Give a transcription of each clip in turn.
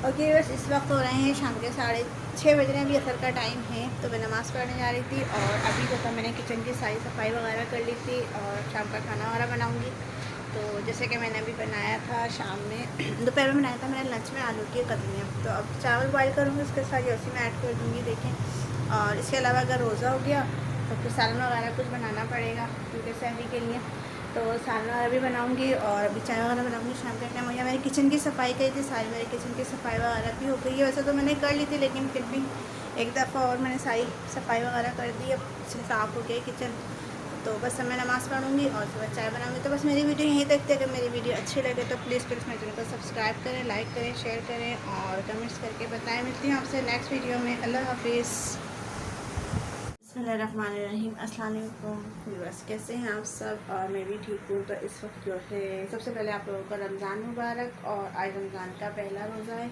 Okay बस इस वक्त हो रहे हैं शाम के 6:30 बज रहे हैं, अभी असर का टाइम है। तो मैं नमाज़ पढ़ने जा रही थी और अभी जो था मैंने किचन की सारी सफाई वगैरह कर ली थी और शाम का खाना वगैरह बनाऊंगी। तो जैसे कि मैंने अभी बनाया था शाम में दोपहर में बनाया था मैंने लंच में आलू की कतलियाँ। तो अब चावल बॉयल करूँगी, उसके साथ उसी में ऐड कर दूँगी देखें। और इसके अलावा अगर रोज़ा हो गया तो फिर सालन वगैरह कुछ बनाना पड़ेगा क्योंकि सहरी के लिए। तो सालन वगैरह भी बनाऊंगी और अभी चाय वगैरह बनाऊंगी शाम के टाइम। या मेरी किचन की सफाई करी थी, सारी मेरी किचन की सफाई वगैरह भी हो गई है। वैसे तो मैंने कर ली थी लेकिन फिर भी एक दफ़ा और मैंने सारी सफाई वगैरह कर दी, अब साफ़ हो गई किचन। तो बस अब मैं नमाज़ पढ़ूंगी और सुबह चाय बनाऊंगी। तो बस मेरी वीडियो यहीं तक थी। अगर मेरी वीडियो अच्छी लगे तो प्लीज़ मेरे चैनल को सब्सक्राइब करें, लाइक करें, शेयर करें और कमेंट्स करके बताएं। मिलती हूँ आपसे नेक्स्ट वीडियो में। अल्लाह हाफिज़। बिस्मिल्लाहिर्रहमानिर्रहीम। अस्सलाम वालेकुम व्यूअर्स, कैसे हैं आप सब? और मैं भी ठीक हूँ। तो इस वक्त जो है सबसे पहले आप लोगों को रमज़ान मुबारक। और आज रमज़ान का पहला रोज़ा है।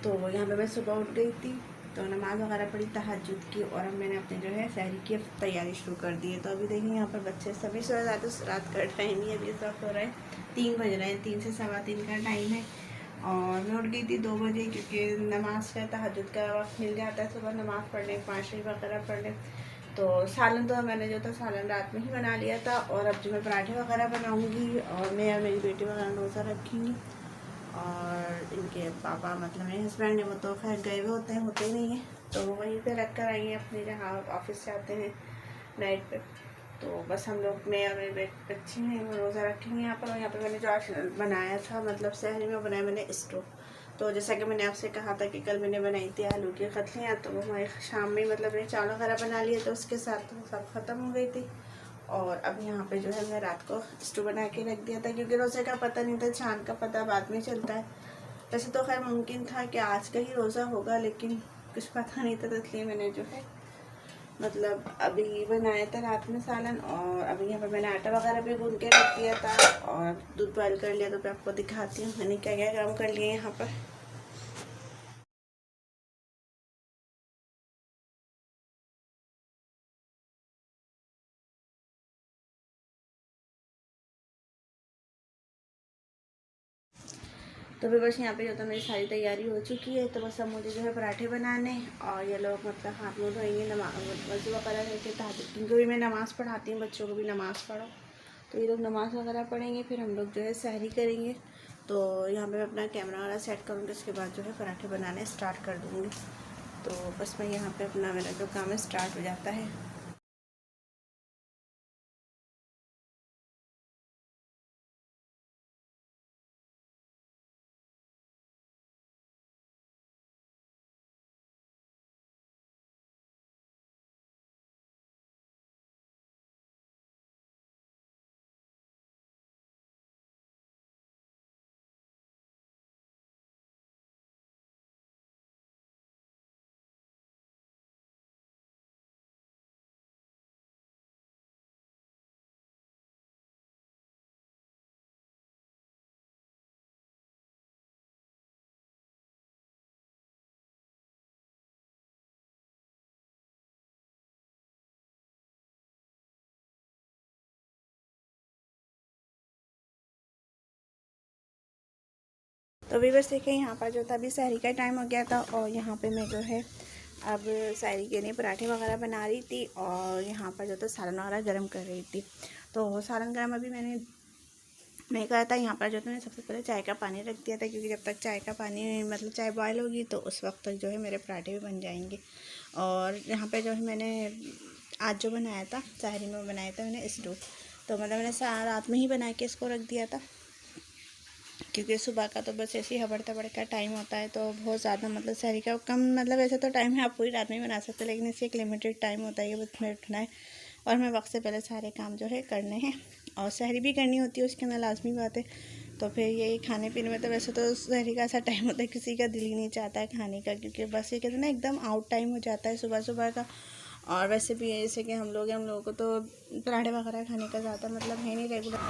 तो यहाँ पे मैं सुबह उठ गई थी तो नमाज़ वगैरह पढ़ी तहज्जुद की और अब मैंने अपने जो है सहरी की तैयारी शुरू कर दी है। तो अभी देखिए यहाँ पर बच्चे सभी सो जाते, रात का टाइम ही अभी इस वक्त हो रहा है 3 बज रहे हैं, 3 से 3:15 का टाइम है। और मैं उठ गई थी 2 बजे क्योंकि नमाज का तहज्जुद का वक्त मिल जाता है सुबह नमाज़ पढ़ने, 5 वगैरह पढ़ने। तो सालन तो मैंने जो था सालन रात में ही बना लिया था। और अब जो मैं पराठे वगैरह बनाऊंगी और मैं और मेरी बेटी वगैरह रोज़ा रखेंगी। और इनके पापा मतलब मेरे हस्बैंड ने वो तो खैर गए हुए होते ही नहीं हैं, तो वो वहीं पे रख कर आई हैं अपने जहाँ ऑफिस से आते हैं नाइट पे। तो बस हम लोग मैं और मेरे बच्चे हैं वो रोज़ा रखेंगे यहाँ पर। और यहाँ पर मैंने जो आज बनाया था मतलब सहरी में बनाया मैंने स्टोव। तो जैसा कि मैंने आपसे कहा था कि कल मैंने बनाई थी आलू की कतलियाँ, तो वो हमारे शाम में मतलब मैंने चावल वगैरह बना लिए तो उसके साथ तो सब ख़त्म हो गई थी। और अब यहाँ पे जो है मैं रात को स्टू बना के रख दिया था क्योंकि रोज़े का पता नहीं था, चाँद का पता बाद में चलता है। वैसे तो खैर मुमकिन था कि आज का ही रोज़ा होगा लेकिन कुछ पता नहीं था, तो इसलिए मैंने जो है मतलब अभी बनाया था रात में सालन। और अभी यहाँ पर मैंने आटा वगैरह भी गूंद के रख दिया था और दूध बॉयल कर लिया। तो मैं आपको दिखाती हूँ मैंने क्या क्या काम कर लिया यहाँ पर। तो फिर बस यहाँ पे जो था मेरी सारी तैयारी हो चुकी है। तो बस अब मुझे जो है पराठे बनाने और ये लोग मतलब हाथ मुँह धोएंगे, वज़ू वगैरह करके ताकि क्योंकि भी मैं नमाज़ पढ़ाती हूँ, बच्चों को भी नमाज़ पढ़ो। तो ये लोग नमाज़ वगैरह पढ़ेंगे फिर हम लोग जो है सहरी करेंगे। तो यहाँ पे मैं अपना कैमरा वगैरह सेट करूँगी, उसके बाद जो है पराठे बनाने स्टार्ट कर दूँगी। तो बस मैं यहाँ पे अपना मेरा जो काम है स्टार्ट हो जाता है। तो भी बस देखिए यहाँ पर जो था अभी सहरी का टाइम हो गया था और यहाँ पे मैं जो है अब सहरी के लिए पराठे वगैरह बना रही थी और यहाँ पर जो था सालन वगैरह गर्म कर रही थी। तो सालन गर्म अभी मैं कहा था यहाँ पर जो था मैंने सबसे पहले चाय का पानी रख दिया था क्योंकि जब तक चाय का पानी मतलब चाय बॉयल होगी तो उस वक्त तक जो है मेरे पराठे भी बन जाएंगे। और यहाँ पे जो है मैंने आज जो बनाया था सहरी में बनाया था मैंने स्टू। तो मतलब मैंने रात में ही बना के इसको रख दिया था क्योंकि सुबह का तो बस ऐसे ही हबड़ तबड़ का टाइम होता है। तो बहुत ज़्यादा मतलब सहरी का कम मतलब ऐसे तो टाइम है आप पूरी रात में बना सकते हैं, लेकिन इससे एक लिमिटेड टाइम होता है कि बस हमें उठना है और हमें वक्त से पहले सारे काम जो है करने हैं और सहरी भी करनी होती है उसके अंदर लाजमी बात है। तो फिर यही खाने पीने में तो वैसे तो सहरी का ऐसा टाइम होता है किसी का दिल ही नहीं चाहता है खाने का क्योंकि बस ये कहते हैं ना एकदम आउट टाइम हो जाता है सुबह सुबह का। और वैसे भी जैसे कि हम लोगों को तो पराठे वगैरह खाने का ज़्यादा मतलब है नहीं रेगुलर।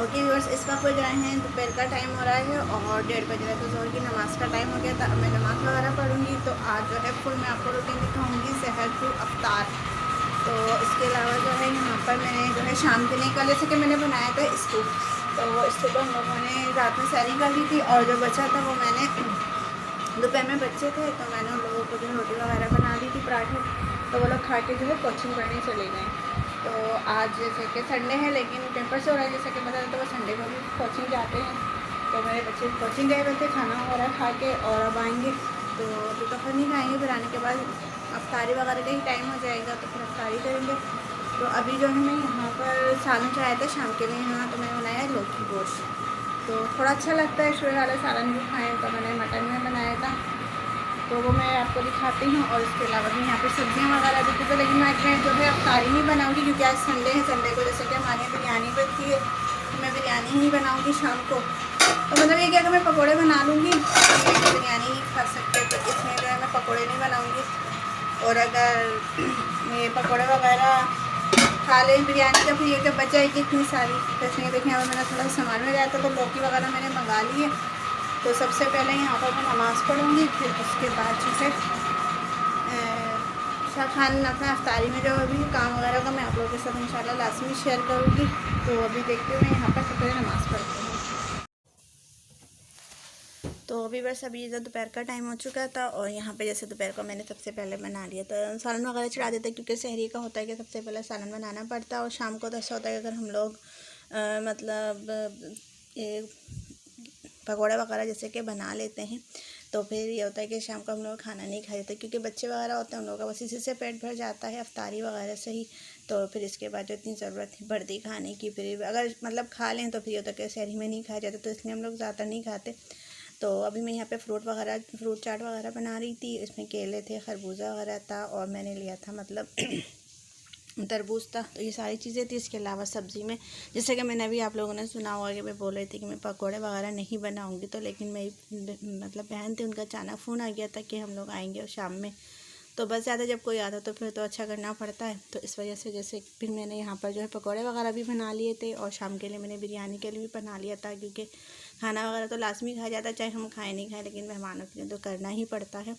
ओके व्यूअर्स, इस वक्त बज रहे हैं दोपहर का टाइम हो रहा है और 1:30 बज रहा है। तो जोहर की नमाज़ का टाइम हो गया था, अब मैं नमाज़ वगैरह पढ़ूँगी। तो आज जो है फुल मैं आपको रूटीन दिखाऊँगी सहर टू अफ्तार। तो इसके अलावा जो है यहाँ पर मैंने जो है शाम के लिए कल जैसे कि मैंने बनाया था स्टू। तो वो स्टू हम लोगों ने रात में सहरी कर ली थी और जो बचा था वो मैंने दोपहर में बच्चे थे तो मैंने उन लोगों को जो है रोटी वगैरह बना दी थी, पराठे, तो वो लोग खा के जो है कोचिंग पढ़ने चले गए। तो आज जैसे कि संडे है लेकिन पेपर से हो रहा है जैसे कि पता है, तो वो संडे को भी कोचिंग जाते हैं। तो मेरे बच्चे कोचिंग गए हुए थे खाना वगैरह खा के, और अब आएंगे तो दोपहर नहीं खाएँगे, फिर आने के बाद अफ्तारी वगैरह का ही टाइम हो जाएगा तो फिर अफ्तारी करेंगे। तो अभी जो है मैं यहाँ पर सालन चढ़ाया था शाम के लिए यहाँ, तो मैंने बनाया लौकी गोश्त, तो थोड़ा अच्छा लगता है शुगर वाला सालन भी खाएँ, तो मैंने मटन में बनाया था, तो वो मैं आपको दिखाती हूँ। और इसके अलावा भी यहाँ पे सब्जियाँ वगैरह भी थी, तो लेकिन आज मैं जो है अफ्तारी नहीं बनाऊँगी क्योंकि आज संडे है। संडे को जैसे कि हमारे यहाँ बिरयानी बनती है तो मैं बिरयानी ही बनाऊँगी शाम को। तो मतलब ये कि अगर मैं पकौड़े बना लूँगी तो ये बिरयानी ही खा सकते हैं, तो इसमें जो है मैं पकौड़े नहीं बनाऊँगी। और अगर ये पकौड़े वगैरह खा लें बिरयानी का, फिर ये क्या बच जाएगी इतनी सारी। तो इसलिए देखिए अब मैंने थोड़ा सामान में गया था, तो लौकी वगैरह मैंने मंगा ली है। तो सबसे पहले यहाँ पर मैं नमाज़ पढ़ूँगी, फिर उसके बाद जो है खान अपना अफ्तारी में जो अभी काम वगैरह का मैं आप लोगों के साथ इंशाल्लाह लाजमी शेयर करूँगी। तो अभी देखते हुए यहाँ पर सबसे पहले नमाज़ पढ़ते हैं। तो अभी बस अभी इधर दोपहर का टाइम हो चुका था, और यहाँ पे जैसे दोपहर को मैंने सबसे पहले बना लिया, तो सालन वगैरह चढ़ा देते क्योंकि सहरी का होता है कि सबसे पहले सालन बनाना पड़ता है। और शाम को तो ऐसा होता है कि अगर हम लोग मतलब ये पकौड़े वगैरह जैसे कि बना लेते हैं तो फिर ये होता है कि शाम को हम लोग खाना नहीं खा देते, क्योंकि बच्चे वगैरह होते हैं उन लोगों का बस इसी से पेट भर जाता है अफ्तारी वगैरह से ही। तो फिर इसके बाद जो इतनी ज़रूरत नहीं पड़ती खाने की, फिर अगर मतलब खा लें तो फिर ये होता है कि सहरी में नहीं खाया जाता, तो इसलिए हम लोग ज़्यादा नहीं खाते। तो अभी मैं यहाँ पे फ्रूट चाट वगैरह बना रही थी। इसमें केले थे, खरबूजा वगैरह था, और मैंने लिया था मतलब तरबूज था। तो ये सारी चीज़ें थी। इसके अलावा सब्ज़ी में जैसे कि मैंने अभी आप लोगों ने सुना होगा कि मैं बोल रही थी कि मैं पकोड़े वगैरह नहीं बनाऊंगी, तो लेकिन मेरी मतलब बहन थी, उनका अचानक फ़ोन आ गया था कि हम लोग आएंगे और शाम में, तो बस ज़्यादा जब कोई आता तो फिर तो अच्छा करना पड़ता है। तो इस वजह से जैसे फिर मैंने यहाँ पर जो है पकोड़े वगैरह भी बना लिए थे, और शाम के लिए मैंने बिरयानी के लिए भी बना लिया था, क्योंकि खाना वगैरह तो लाजमी खाया जाता है चाहे हम खाएँ नहीं खाएँ, लेकिन मेहमानों के लिए तो करना ही पड़ता है।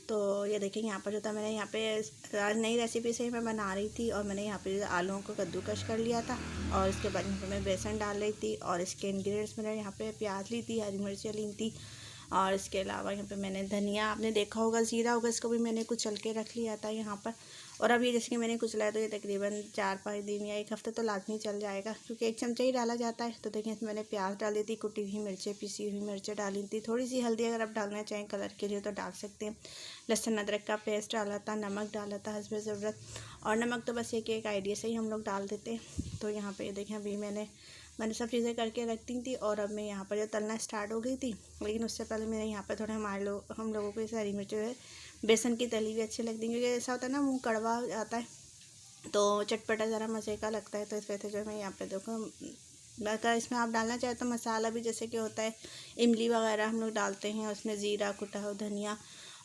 तो ये देखिए यहाँ पर जो था मैंने यहाँ पे आज नई रेसिपी से ही मैं बना रही थी, और मैंने यहाँ पे आलूओं को कद्दूकश कर लिया था, और इसके बाद यहाँ पे मैं बेसन डाल रही थी, और इसके इंग्रेडिएंट्स मैंने यहाँ पे प्याज ली थी, हरी मिर्चें ली थी, और इसके अलावा यहाँ पे मैंने धनिया, आपने देखा होगा ज़ीरा होगा, इसको भी मैंने कुचल के रख लिया था यहाँ पर। और अब ये जैसे कि मैंने कुचला तो ये तकरीबन 4-5 दिन या 1 हफ़्ते तो लाजमी चल जाएगा, क्योंकि 1 चमचा ही डाला जाता है। तो देखिए इसमें मैंने प्याज डाली थी, कुटी हुई मिर्चें, पिसी हुई मिर्चें डाली थी, थोड़ी सी हल्दी अगर आप डालना चाहें कलर के लिए तो डाल सकते हैं, लहसुन अदरक का पेस्ट डाला था, नमक डाला था हस्बे ज़रूरत, और नमक तो बस एक आइडिया से ही हम लोग डाल देते हैं। तो यहाँ पे देखें अभी मैंने सब चीज़ें करके रखती थी, और अब मैं यहाँ पर जो तलना स्टार्ट हो गई थी, लेकिन उससे पहले मैंने यहाँ पर थोड़ा हम लोगों को ये हरी मिर्च जो है बेसन की तली हुई अच्छी लगती है, क्योंकि ऐसा होता है ना मुँह कड़वा आता है तो चटपटा ज़रा मज़े का लगता है। तो इस वजह से जो मैं यहाँ पे देखो अगर इसमें आप डालना चाहे तो मसाला भी जैसे कि होता है इमली वगैरह हम लोग डालते हैं, उसमें ज़ीरा, कुटा हुआ धनिया,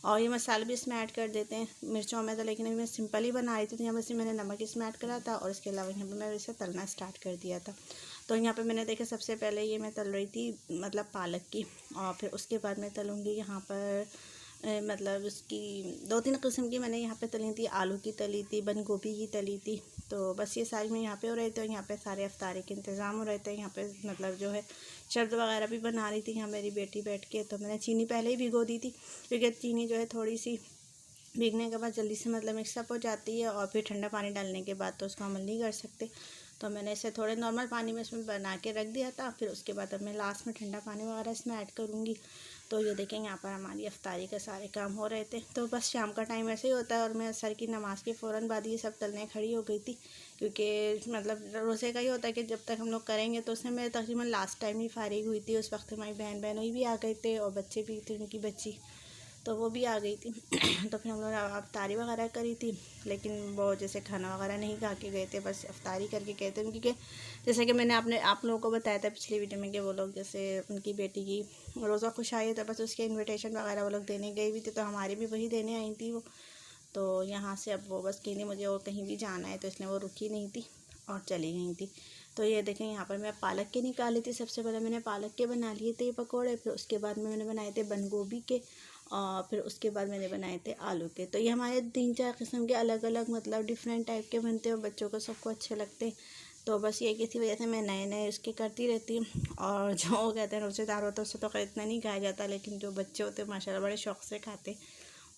और ये मसाले भी इसमें ऐड कर देते हैं मिर्चों में। तो लेकिन अभी मैं सिंपल ही बना रही थी, तो यहाँ पर मैंने नमक इसमें ऐड करा था, और इसके अलावा यहाँ पर मैं इसे तलना स्टार्ट कर दिया था। तो यहाँ पे मैंने देखा सबसे पहले ये मैं तल रही थी मतलब पालक की, और फिर उसके बाद मैं तलूँगी यहाँ पर मतलब उसकी 2-3 किस्म की मैंने यहाँ पे तली थी, आलू की तली थी, बंद गोभी की तली थी। तो बस ये सारी मैं यहाँ पे हो रहे थे, और यहाँ पे सारे अफ्तारी के इंतज़ाम हो रहे थे। यहाँ पे मतलब जो है शरबत वगैरह भी बना रही थी यहाँ मेरी बेटी बैठ के। तो मैंने चीनी पहले ही भिगो दी थी, क्योंकि चीनी जो है थोड़ी सी भीगने के बाद जल्दी से मतलब मिक्सअप हो जाती है, और फिर ठंडा पानी डालने के बाद तो उसको अमल नहीं कर सकते। तो मैंने इसे थोड़े नॉर्मल पानी में इसमें बना के रख दिया था, फिर उसके बाद अब मैं लास्ट में ठंडा पानी वगैरह इसमें ऐड करूँगी। तो ये देखेंगे यहाँ पर हमारी अफ्तारी के सारे काम हो रहे थे। तो बस शाम का टाइम ऐसे ही होता है, और मैं असर की नमाज़ के फ़ौरन बाद ये सब तलने खड़ी हो गई थी, क्योंकि मतलब रोज़े का ही होता है कि जब तक हम लोग करेंगे। तो उसमें मैं तकरीबन लास्ट टाइम ही फारिग हुई थी, उस वक्त हमारी बहनोई भी आ गए थे, और बच्चे भी थे, उनकी बच्ची तो वो भी आ गई थी। तो फिर हम लोग अफ्तारी वगैरह करी थी, लेकिन वो जैसे खाना वगैरह नहीं खा के गए थे, बस अफ्तारी करके गए थे। क्योंकि जैसे कि मैंने आप लोगों को बताया था पिछली वीडियो में कि वो लोग जैसे उनकी बेटी की रोज़ा खुश आई है, तो बस उसके इन्विटेशन वगैरह वो लोग देने गई हुई थी, तो हमारी भी वही देने आई थी वो। तो यहाँ से अब वो बस कहने मुझे और कहीं भी जाना है, तो इसलिए वो रुकी नहीं थी और चली गई थी। तो ये देखें यहाँ पर मैं पालक के निकाली थी। सबसे पहले मैंने पालक के बना लिए थे पकोड़े, फिर उसके बाद में मैंने बनाए थे बंद गोभी के, और फिर उसके बाद मैंने बनाए थे आलू के। तो ये हमारे 3-4 किस्म के अलग अलग मतलब डिफरेंट टाइप के बनते हैं, और बच्चों को सबको अच्छे लगते हैं। तो बस ये किसी वजह से मैं नए नए उसके करती रहती हूँ। और जो कहते हैं रोज़ेदार होते हैं उससे तो खैर इतना नहीं खाया जाता, लेकिन जो बच्चे होते हैं माशाल्लाह बड़े शौक़ से खाते,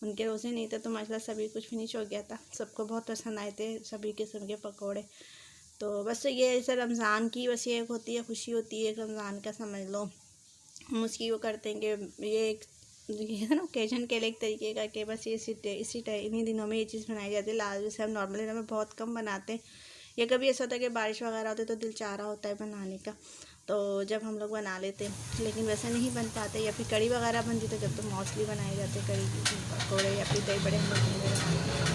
उनके रोज़े नहीं थे तो माशाल्लाह सभी कुछ फिनिश हो गया था, सबको बहुत पसंद आए थे सभी किस्म के पकौड़े। तो बस ये ऐसे रमज़ान की बस ये होती है, खुशी होती है रमज़ान का, समझ लो हम उसकी वो करते हैं कि ये एक है ना ओकेजन के लिए एक तरीके का कि बस ये इन्हीं दिनों में ये चीज़ बनाई जाती है। लाल जैसे हम नॉर्मल दिनों में बहुत कम बनाते हैं, या कभी ऐसा होता है कि बारिश वगैरह होती है तो दिल चाह रहा होता है बनाने का, तो जब हम लोग बना लेते हैं, लेकिन वैसे नहीं बन पाते। या फिर कड़ी वगैरह बनती तो जब तो मोस्टली बनाए जाते कड़ी पकौड़े या फिर दही बड़े हम लोग नहीं बनाते।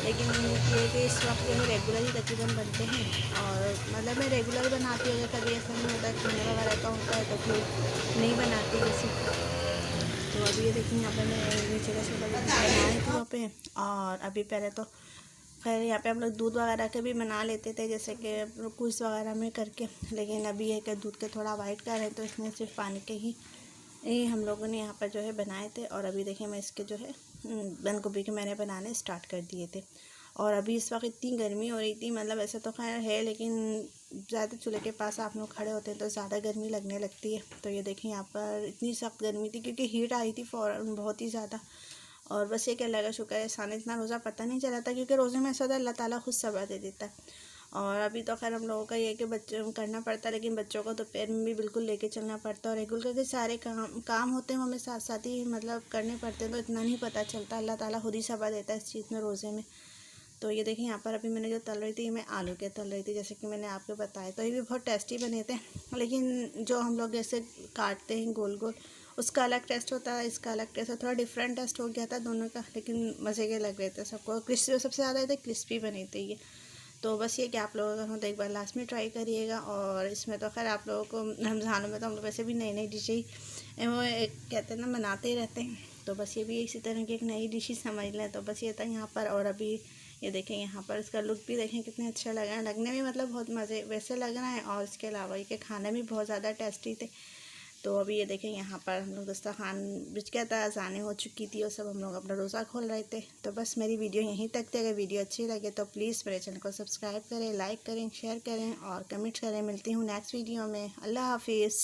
लेकिन ये कि इस वक्त जो है रेगुलर ही तकरीबन बनते हैं, और मतलब मैं रेगुलर बनाती हूँ। अगर कभी ऐसा नहीं होता है खाने वगैरह का होता है तो फिर नहीं बनाती जैसे। तो अभी ये देखिए यहाँ पे मैं नीचे का छोटा बनाई थी वहाँ पे। और अभी पहले तो खैर यहाँ पे हम लोग दूध वगैरह के भी बना लेते थे, जैसे कि कुछ वगैरह में करके, लेकिन अभी है कि दूध के थोड़ा अवॉइड कर रहे हैं, तो इसमें सिर्फ पानी के ही हम लोगों ने यहाँ पर जो है बनाए थे। और अभी देखिए मैं इसके जो है बंद गोभी के मैंने बनाने स्टार्ट कर दिए थे। और अभी इस वक्त इतनी गर्मी हो रही थी, मतलब ऐसे तो खैर है, लेकिन ज़्यादा चूल्हे के पास आप लोग खड़े होते हैं तो ज़्यादा गर्मी लगने लगती है। तो ये देखिए यहाँ पर इतनी सख्त गर्मी थी क्योंकि हीट आई थी फ़ौरन बहुत ही ज़्यादा। और बस ये कि अल्लाह का शुक्र है साने इतना रोज़ा पता नहीं चला था, क्योंकि रोज़े में ऐसा होता है अल्लाह ताला खुद सब्र दे देता है। और अभी तो खैर हम लोगों का ये है कि बच्चों करना पड़ता है, लेकिन बच्चों को तो पैर में भी बिल्कुल लेके चलना पड़ता है। और रेगुलर के सारे काम होते हैं वो हमें साथ साथ ही मतलब करने पड़ते हैं, तो इतना नहीं पता चलता, अल्लाह ताला खुद ही सब्र देता है इस चीज़ में रोज़े में। तो ये देखिए यहाँ पर अभी मैंने जो तल रही थी मैं आलू के तल रही थी, जैसे कि मैंने आपको बताया। तो ये भी बहुत टेस्टी बने थे, लेकिन जो हम लोग ऐसे काटते हैं गोल गोल उसका अलग टेस्ट होता है, इसका अलग टेस्ट है, थोड़ा डिफरेंट टेस्ट हो गया था दोनों का, लेकिन मज़े के लग रहे थे सबको। क्रिस्पी सबसे ज़्यादा थे, क्रिस्पी बने थे ये। तो बस ये कि आप लोगों का हो तो एक बार लास्ट में ट्राई करिएगा। और इसमें तो खैर आप लोगों को रमज़ानों में तो हम लोग वैसे भी नई नई डिश ही वो कहते हैं ना बनाते ही रहते हैं, तो बस ये भी इसी तरह की एक नई डिश ही समझ लें। तो बस ये था यहाँ पर। और अभी ये देखें यहाँ पर इसका लुक भी देखें कितने अच्छा लग रहा है, लगने में मतलब बहुत मज़े वैसे लग रहा है, और इसके अलावा ये कि खाने भी बहुत ज़्यादा टेस्टी थे। तो अभी ये देखें यहाँ पर हम लोग दस्तरखान बिछ गया था, अज़ानें हो चुकी थी और सब हम लोग अपना रोज़ा खोल रहे थे। तो बस मेरी वीडियो यहीं तक थी। अगर वीडियो अच्छी लगे तो प्लीज़ मेरे चैनल को सब्सक्राइब करें, लाइक करें, शेयर करें और कमेंट करें। मिलती हूँ नेक्स्ट वीडियो में। अल्लाह हाफिज़।